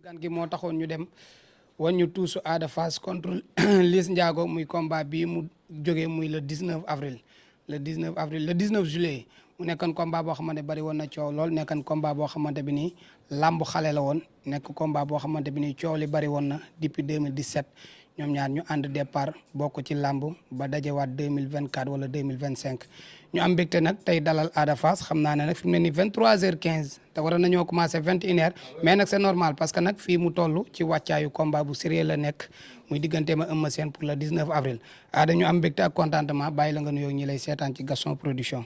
gan gi moo taxoon ñu dem wan ñu tuusu Ada Fass contre Liss Ndiago muy combat bii mu jógee muy le 19 avril le 19 juillet mu nekkoon combat boo xamante bari woon na coow lool nekkoon combat boo xamante bi nii làmbu xale la woon nekk combat boo xamante bi nii coow li bari woon na depuis 2017 ñoom ñaar ñu ànd départ bokk ci làmb ba dajewaat 2024 wala 2025 ñu am mbégte nag tey dalal Ada Fass xam naa ne nag fi mu ne nii 23h15 te waroon nañoo commencé 21h mais nag c'est normal parce que nag fii mu toll ci wàccaayu combat bu sérieux la nekk muy diggante ma Eumeu Sène pour le 19 avril Ada ñu am mbégte ak contentement bàyyi la nga nuyoo ñi lay seetaan ci Gaston Production.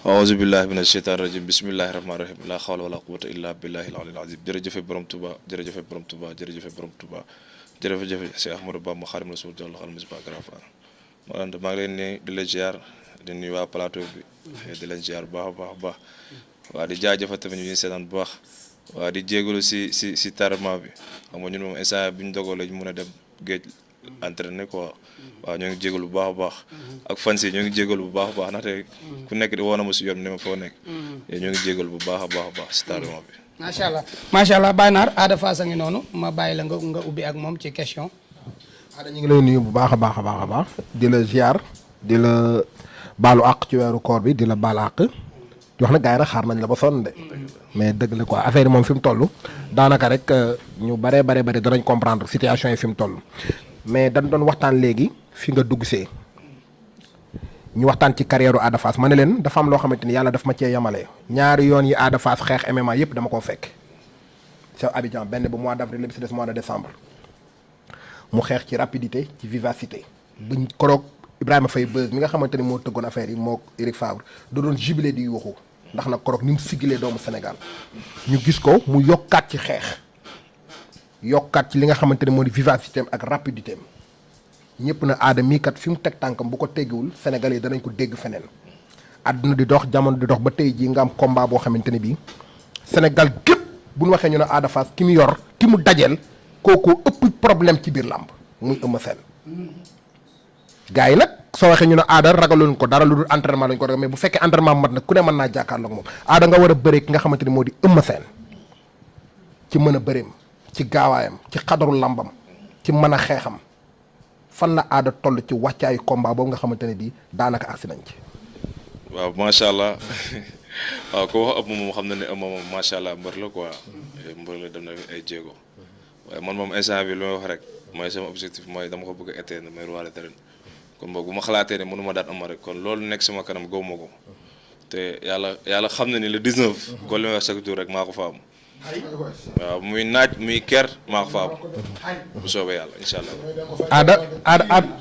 aouzu billahi mina sheytaani rajim bismillahi rahmaani rahim la hawla wala quwwata illa billahi al-aliyyil azim jërëjëfe borom Touba jërëjëfe borom Touba jërëjëfe borom Touba jërëjëf Cheikh Ahmadou Bamba Xaadimu Rasuul jàll xal misba grafa maa ngi leen ni di la ziar di nuyu waa plateau bi di leen ziar bu baax a baax waa di jaajëfal tamit ñu seetaan bu baax waa di jégalu si tardement bi xam nga ñun moom instant bi ñu dogoo lañ mën a dem géej entraîner quoi waaw ñoo ngi jégalu bu baax a baax ak fan si ñoo ngi jégalu bu baax a baax ndaxte ku nekk di woon na ma si yoon ne ma foo nekk ñoo ngi jégalu bu baax a baax si tardement bi. macha allah Baye Naar Ada Fass a ngi noonu ma bàyyi la nga ubbi ak moom ci question. Ada ñu ngi lay nuyu bu baax a baax di la ziar di la baalu àq ci weeru koor bi di la baal àq di wax na gars yi nag xaar nañ la ba sonn de mais dëgg la quoi affaire yi moom fi mu toll daanaka rek ñu bare danañ comprendre situation yi fi mu toll mais dañ doon waxtaan léegi fi nga dugg see ñu waxtaan ci carrière Ada Fass ma ne leen dafa am loo xamante ni yàlla daf ma cee yemale ñaari yoon yi Ada Fass xeex MMA yëpp dama koo fekk c'est Abidjan benn ba mois d'avril la bi si des mois de décembre mu xeex ci rapidité ci vivacité buñ koroog Ibrahima Faye Beuz mi nga xamante ni moo tëggoon affaire yi moo Eric Favre da doon jubilé di yuuxu ndax nag koroog ni mu sigilee doomu Sénégal ñu gis ko mu yokkaat ci xeex yokkaat ci li nga xamante ni moo di vivacité am ak rapidité am ñëpp na Ada mii kat fi mu teg tànkam bu ko teggiwul Sénégalais yi danañ ko dégg feneen àdduna di dox jamono di dox ba tey jii nga am combat boo xamante ni bii Sénégal gépp bu ñu waxee ñu ne Ada Fass ki mu yor ki mu dajeel kooku ëpp problème ci biir làmb muy Eumeu Sène gars yi nag soo waxee ñu ne Ada ragaluñ ko dara lu dul entraînement lañ ko ragal mais bu fekkee entraînement mat nag ku ne mën naa jàkkaarloog moom Ada nga war a bëree ki nga xamante ni moo di Eumeu Sène ci mën a bëreem ci gaawaayam ci xadaru làmbam ci mën a xeexam fan la Ada toll ci wàccaayu combat boobu nga xamante ne bii daanaka agsi nañ ci. waaw macha allah waaw ko wax ëpp moom xam na ne ëpp moom macha allah mbër la quoi mbër la dem na ay jéego waaye man moom instant bi lu may wax rek mooy sama objectif mooy dama ko bëgg a atteindre mooy roi des arènes kon boog bu ma xalaatee ne mënu ma daan am rek kon loolu nekk sama kanam gaw ma ko te yàlla xam na ni le 19. kon li may wax chaque jour rek maa ko fa am. waaw muy naaj muy ker maa ko fa am bu soobee yàlla incha allah.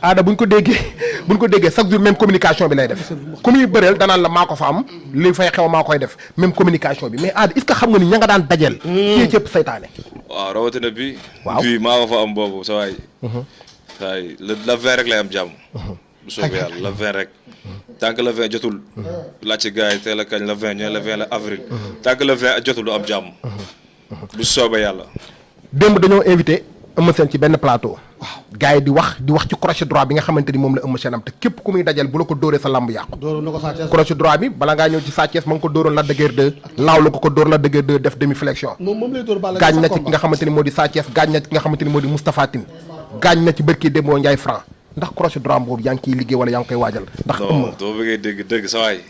Ada buñ ko déggee chaque jour même communication bi lay def ku muy bëreel danaan la maa ko fa am li fay xew maa koy def même communication bi mais Ada est-ce que xam nga ni ña nga daan dajeel. kii cëpp saytaane. waaw rawatina bi. waaw bii maa ko fa am boobu sa waay. saa yi la 20 rek lay am jàmm. bu soobee yàlla la 20 rek. tant que le 20 jotul. laaj ci gars yi teel a kañ le 20 ñu ne le 20 la avril. tant que le 20 jotul du am jàmm. bu soobee yàlla. démb dañoo invité Eumeu Sène ci benn plateau. waaw gars yi di wax ci crochet droit bi nga xamante ni moom la Eumeu Sène am te képp ku muy dajal bu la ko dóoree sa lamb yàqu. dóoroon na ko Sa Thiès crochet droit bi bala ngaa ñëw ci Sa Thiès ma nga ko dóoroon Lac de Guiers 2. laaw la ko dóor Lac de Guiers 2 def demi flexion. moom lay dóor Balla gaañ na ci ki nga xamante ni moo di Sa Thiès gaañ na ci ki nga xamante ni moo di Moustapha Tine gaañ na ci bërki Demba Ndiaye Franc ndax crochet droit boobu yaa ngi ciy liggéey wala yaa ngi koy waajal. ndax non doo bëggee dégg sa waay.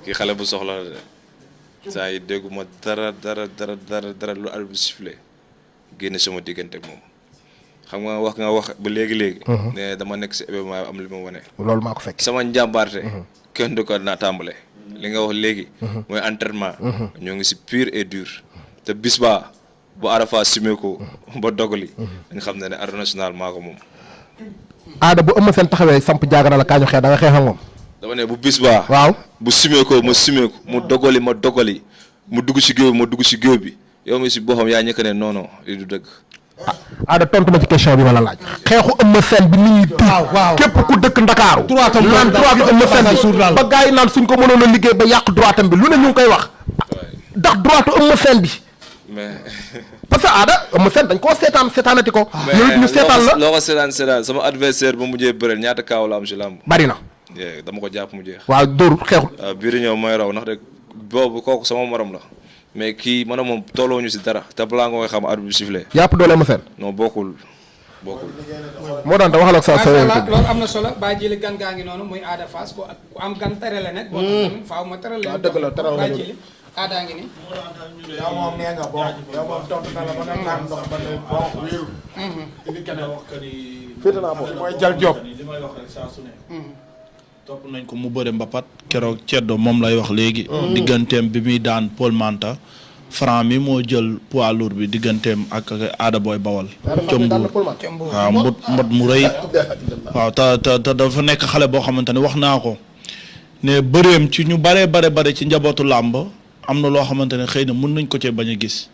kii xale bu soxla la de. saa yi dégguma dara lu arbitre bi sifflé génne sama diggante ak moom xam nga wax ba léegi. ne dama nekk si événement am li ma wane. loolu maa ko fekk. sama njàmbaarte. kenn du ko naa tàmbale. li nga wax léegi. mooy entraînement. ñoo ngi si pur et dur. te bis ba bu Ada Fass simee ko ba dogali. dañ xam ne arène nationale maa ko moom. Ada bu Eumeu Sène taxawee samp jaagara la kaañu xeex da nga xeex ak moom. dama ne bu bis ba. waaw bu simee ko ma simee ko mu dogali mu dugg si géew bi ma dugg si géew bi yow mi si boppam yaa ñëkk ne non lii du dëgg. Ada tontu ma ci question bi ma la laaj. xeexu Eumeu Sène bi nit ñi waaw képp ku dëkk Ndakaaru. droitam naan droitu Eumeu Sène bi ba gars yi naan suñ ko mënoon a liggéey ba yàq droitam bi lu ne ñu ngi koy wax. ndax droitu Eumeu Sène bi. mais. parce que Ada Eumeu Sène dañ koo seetaanati ko. mais ñu seetaan la loo ko seetaan sama adversaire ba mujjee bëreel ñaata kaaw la am si làmb. bari na. dama ko jàpp mu jeex. waaw dóor xeexut. waaw biir ñëw mooy raw ndax de boobu kooku sama morom la mais kii man moom tolloo ñu si dara te balaa nga koy xam arbitre bi sifflé. yàpp doole Eumeu Sène. non bokkul. moo daan te waxal ak sa macha allah loolu am na solo bàyyi jili gan gaa ngi noonu muy Ada Fass ku am gan terale nag. boo xam faaw ma terale. waaw dëgg la teral bàyyi jili Ada ngi nii. yow moom nee nga boo yow moom tontu na la ba nga naan ndox ba ne boo wéeru. indi keneen wax que ni. féete naa moom mooy jal job. li may wax rek saa su ne. topp nañ ko mu bëre mbapat keroog ceddo moom lay wax léegi. digganteem bi muy daan Paul Manta. Franc mi moo jël poids lourd bi digganteem ak Ada Boy Bawal. ca Mbour waaw mbot mu rëy. waaw te dafa nekk xale boo xamante ne wax naa ko ne bëreem ci ñu bare ci njabootu làmb am na loo xamante ne xëy na mën nañ ko cee bañ a gis.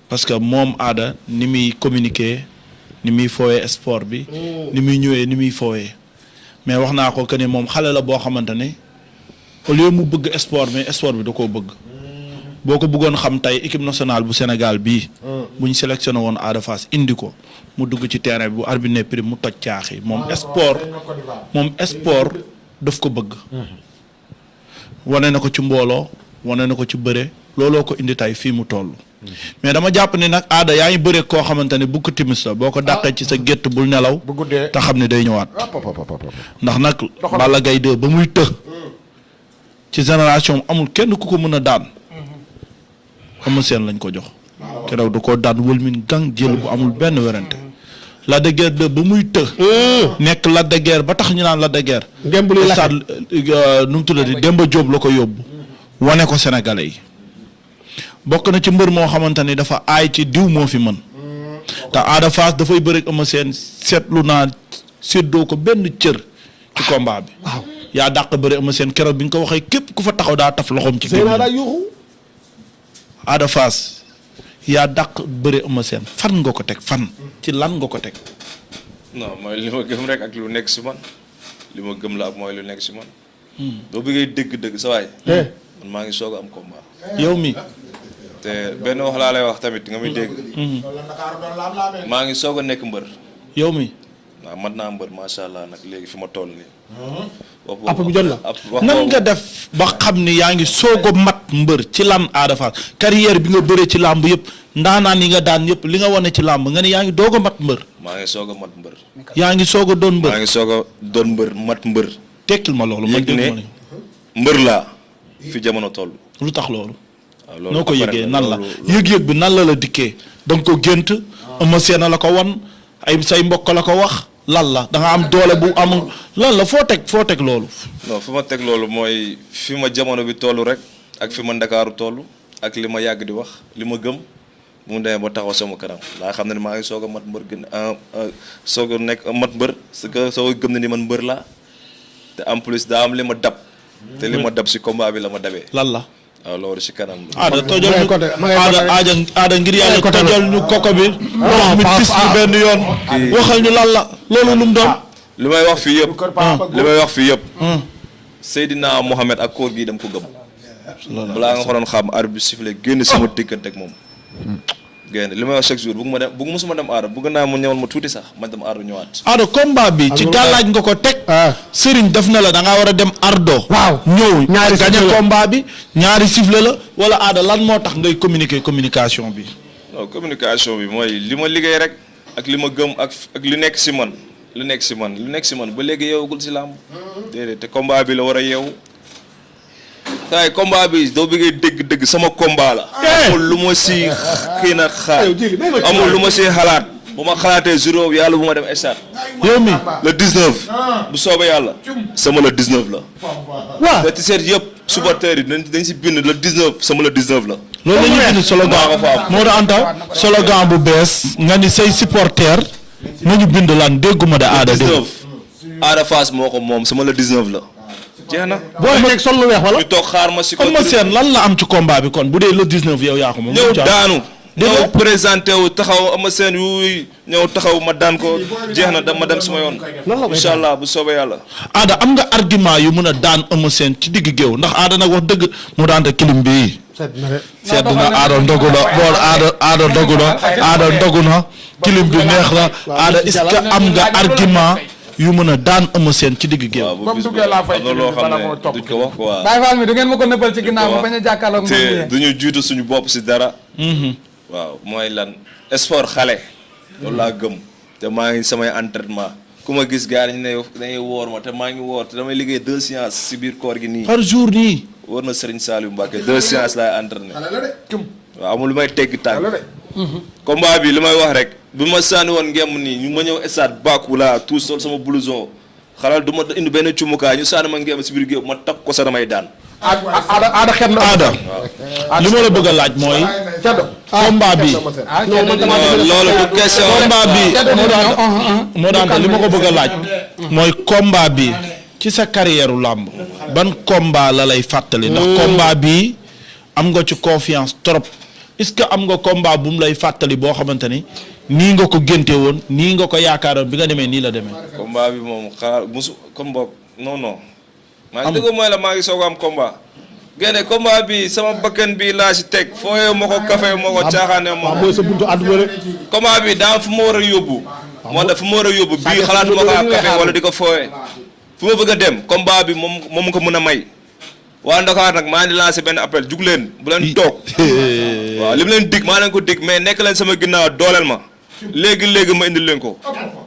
parce que moom Ada ni muy communiquer ni muy foowee sport bi. ni muy ñëwee ni muy foowee. mais wax naa ko que ne moom xale la boo xamante ne au lieu mu bëgg sport mais sport bi da koo bëgg. boo ko bëggoon xam tey équipe nationale bu Sénégal bii. bu ñu sélectionné woon Ada Fass indi ko mu dugg ci terrain bi bu arbitre ne prime mu toj caax yi moom sport daf ko bëgg. wane na ko ci mbooloo wane na ko ci bëre looloo ko indi tey fii mu toll. mais dama jàpp ne nag Ada yaa ngi bëre koo xamante ne bu ko timis la boo ko dàqee ci sa gétt bul nelaw. te xam ne day ñëwaat. ndax nag Balla Gaye 2 ba muy të. ci génération amul kenn ku ko mën a daan. Eumeu Sène lañ ko jox. keroog da koo daan wëlmin gang jël bu amul benn werante. Lac de Guiers 2 ba muy të. nekk Lac de Guiers ba tax ñu naan Lac de Guiers. démb li stade nu mu tuddati Demba Diop la ko yóbbu. wane ko Sénégalais yi. bokk na ci mbër moo xamante ni dafa aay ci diw moo fi mën. te Ada Fass dafay bëri ak Eumeu Sène seetlu naa séddoo ko benn cër ci combat bi. yaa dàq bëri Eumeu Sène keroog bi nga ko waxee képp ku fa taxaw daa taf loxoom ci gémmiñ. Ada Fass yaa dàq bëre Eumeu Sène fan nga ko teg fan ci lan nga ko teg. non mooy li ma gëm rek ak lu nekk si man li ma gëm la ak mooy lu nekk si man. doo bëggee dëgg-dëgg sa waay. man maa ngi soog a am combat. yow mi te benn wax laa lay wax tamit nga muy dégg. maa ngi soog a nekk mbër. yow mi waaw mat naa mbër macha allah nag léegi fi ma toll nii. app bi jot la. nan nga def ba xam ni yaa ngi soog a mat mbër ci lan Ada Fass carrière bi nga bëree ci làmb yëpp ndaanaan yi nga daan yëpp li nga wane ci làmb nga ne yaa ngi doog a mat mbër. maa ngi soog a mat mbër. yaa ngi soog a doon mbër. maa ngi soog a doon mbër mat mbër. tekkil ma loolu. yëg ne mbër laa fi jamono toll. lu tax loolu. waaw loolu noo ko yëgee nan la yëg-yëg bi nan la dikkee da nga ko gént. Eumeu Sène la ko wan ay say mbokk la ko wax. lan la da nga am doole bu amul lan la foo teg loolu. non fi ma teg loolu mooy fi ma jamono bi toll rek ak fi ma ndakaaru toll ak li ma yàgg di wax li ma gëm bu mu demee ba taxaw sama kanam laa xam ne maa ngi soog a mat mbër gën soog a nekk mat mbër parce que soog a gëm ne ni man mbër laa te en plus daa am li ma dab. te li ma dab si combat bi la ma dabee. lan la. waaw loolu si kanam. Ada tojol ñu Ada ngir yàlla tojol ñu koko bi. ndox mi tis ñu benn yoon. waxal ñu lan la loolu lu mu doon. li may wax fii yëpp. li may wax fii yëpp. Seydina Mohamed ak koor gi dem ko gëm. balaa nga ko doon xam arbitre bi sifflé génn sama diggante ak moom. génn li may wax chaque jour bëgg musuma dem aada bëgg naa mu ñëwal ma tuuti sax ma dem ardo ñëwaat. Ada combat bi ci gàllaaj nga ko teg. Serigne def na la da ngaa war a dem ardo. waaw ñëw ñaari gañe combat bi ñaari sifflé la wala Ada lan moo tax ngay communication bi. non communication bi mooy li ma liggéey rek ak li ma gëm ak li nekk si man lu nekk si man ba léegi yeewagul si làmb. déedéet te combat bi la war a yeewu. waaye combat bi doo bëggee dëgg sama combat la. amul lu ma si xëy na xaar amul lu ma si xalaat bu ma xalaatee jour yàlla bu ma dem stade. yow mi le 19. bu soobee yàlla. sama le 19 la. waaw te t-shirt yëpp supporters yi dañ si bind le 19 sama le 19 la. loolu la ñuy bind slogan moo da anta slogan bu bees nga ni say supporter nañu bind lan dégguma de Ada. 19 Ada Fass moo ko moom sama le 19 la. jeex na boo nekk sol lu weex wala. ñu toog xaar ma si ko. Eumeu Sène lan la am ci combat bi kon bu dee le 19 yow yaa ko moom. ñëw daanu. ñëw présenté wu taxaw Eumeu Sène yuy ñëw taxaw ma daan ko jeex na dama dem suma yoon. incha allah bu soobee yàlla. Ada am nga argument yu mën a daan Eumeu Sène ci digg géew ndax Ada nag wax dëgg mu daan te kilim bii. sedd na Ada ndogu na bool Ada ndogu na Ada ndogu na kilim bi neex na Ada est-ce que am nga argument yu mën a daan Eumeu Sène ci digg géew. waaw bu Comme bis duggee laa ba fay am na loo ci xam bala ne moo topp duñ ko wax quoi. Baye Fall mi du ngeen ma ko nëbbal ci ginnaaw ma bañ a jàkkaarloog te moom duñu jiitu suñu bopp si dara. waaw mooy lan sport xale. loolu laa gëm te maa ngi samay entraînement ku ma gis gars yi ñu ne dañuy woor ma te maa ngi woor te damay liggéey 2 séances si biir koor gi nii. par jour nii. wóor na Serigne Saliou Mbacke 2 séances laay entraîné. waaw amul lu may tegg tànk. combat bi li may wax rek bi ma sànni woon ngemb nii ñu ma ñëw stade Bakou laa tout sol sama blouson xalal du ma indi benn cumukaay ñu sànni ma ngemb si biir géew ma takk ko sa damay daan. aada xet na Aada li ma la bëgg a laaj mooy. combat bi loolu du question. combat bi moo daan li ma ko bëgg a laaj. mooy combat bi ci sa carrière làmb ban combat la lay fàttali. ndax combat bi am nga ci confiance trop est-ce que am nga combat bu mu lay fàttali boo xamante ni nii nga ko génte woon nii nga ko yaakaaroon bi nga demee nii la demee. combat bi moom xanaa musu comme boog non non. maa ngi dëgg mooy la maa ngi soog a am combat. génne combat bi sama bakkan bi laa si teg fooyee ma ko café ma ko caaxaane ma ko. mooy sa buntu àdduna rek. combat bi daa fu ma war a yóbbu. moo tax fu ma war a yóbbu bii xalaatuma ko ak café wala di ko fooyee. fu ma bëgg a dem combat bi moom ko mën a may. waa Ndakaar nag maa ngi lancé benn appel jug leen bu leen toog. waaw li mu leen dig maa leen ko dig mais nekk leen sama ginnaaw dooleel ma. léegi ma indil leen ko.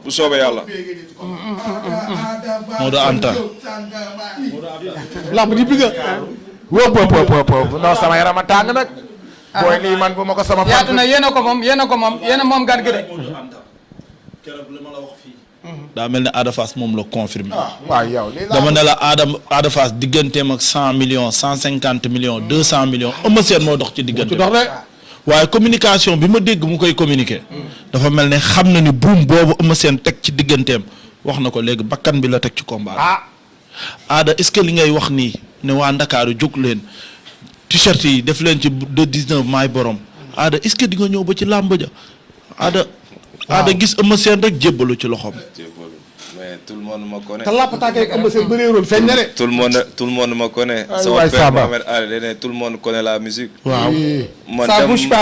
bu soobee yàlla. Modou Anta. lamb ji bi nga. wóop non sama yaram a tàng nag. booy lii man bu ma ko sama. yaatu na yéen a ko moom yéen a moom gan gi de. daa mel ne Ada Fass moom la confirmé. waaw yow lii dama ne la Ada Fass digganteem ak 100 millions 150 millions 200 millions Eumeu Sène moo dox ci diggante. dox rek. waaye communication bi ma dégg mu koy communiquer. dafa mel ne xam na ni buum boobu Eumeu Sène teg ci digganteem wax na ko léegi bakkan bi la teg ci combat. Ada est-ce que li ngay wax nii ne waa Ndakaaru jóg leen t-shirt yi def leen ci de 19 maay borom Ada est-ce que di nga ñëw ba ci làmb ja Ada gis Eumeu Sène rek jébbalu ci loxoom. mais tout le monde me connaît. te lappataake ak Eumeu Sène bëreeroon feeñ na de. tout le monde me connaît. waay sama père Samba. Mohamed Ali nee na tout le monde connaît la musique. waaw. man ça dem bouge pas.